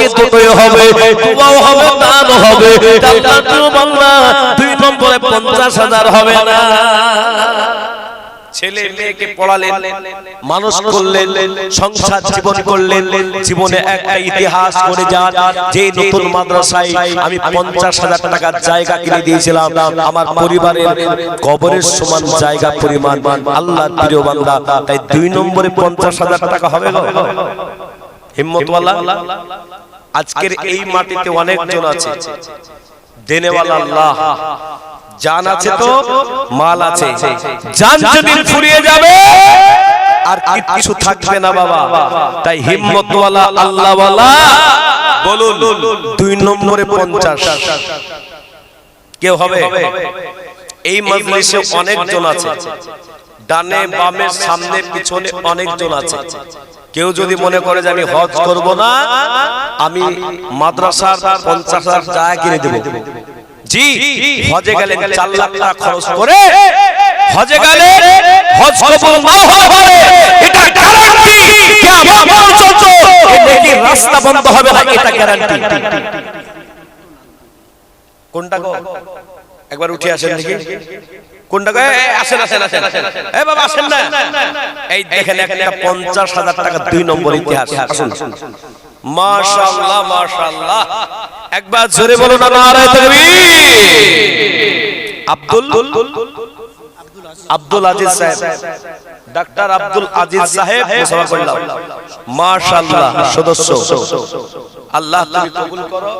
কি দুটোই হবে, দোয়াও হবে দানও হবে। আল্লাহ বাংলা 2 নম্বরে 50,000 হবে না। ছেলে মেয়েকে পড়ালেন, মানুষ করলেন, সংসার জীবন করলেন, জীবনে একটা ইতিহাস করে যান যে নতুন মাদ্রাসায় আমি 50,000 টাকার জায়গা কিনে দিয়েছিলাম, আমার পরিবারের কবরের সমান জায়গা পরিমাণ। আল্লাহর প্রিয় বান্দা, তাই 2 নম্বরে 50,000 টাকা হবে গো হিম্মতওয়ালা। আজকের এই মাটিতে অনেকজন আছে দেনেওয়ালা আল্লাহ, জান আছে তো মাল আছে, জান যেদিন ফুরিয়ে যাবে আর কিছু থাকবে না বাবা। তাই হিম্মতওয়ালা আল্লাহওয়ালা বলুন 2 নম্বরে 50 কেউ হবে? এই মজলিসে অনেকজন আছে, ডানে বামে সামনে পিছনে অনেকজন আছে। কেউ যদি মনে করে যে আমি হজ করব না, আমি মাদ্রাসার 50,000 টাকা কিনে দেব, জি হজে গেলেন 4 লাখ টাকা খরচ করে, হজে গেলে হজ কবুল না হতে পারে, এটা গ্যারান্টি। কিয়ামত পর্যন্ত এই নেকির রাস্তা বন্ধ হবে না, এটা গ্যারান্টি। কোনটা গো একবার উঠে আসেন দেখি, কোনটা গো? আসেন আসেন আসেন, এ বাবা আসেন না। এই দেখেন একটা 50,000 টাকা 2 নম্বর ইতিহাস। আসুন মাশাআল্লাহ মাশাআল্লাহ, একবার জোরে বলো না নারে তাকবীর। আব্দুল আজিজ সাহেব, ডাক্তার আব্দুল আজিজ সাহেব মুসাফা করলাম, মাশাআল্লাহ সদস্য। আল্লাহ তুমি কবুল করো।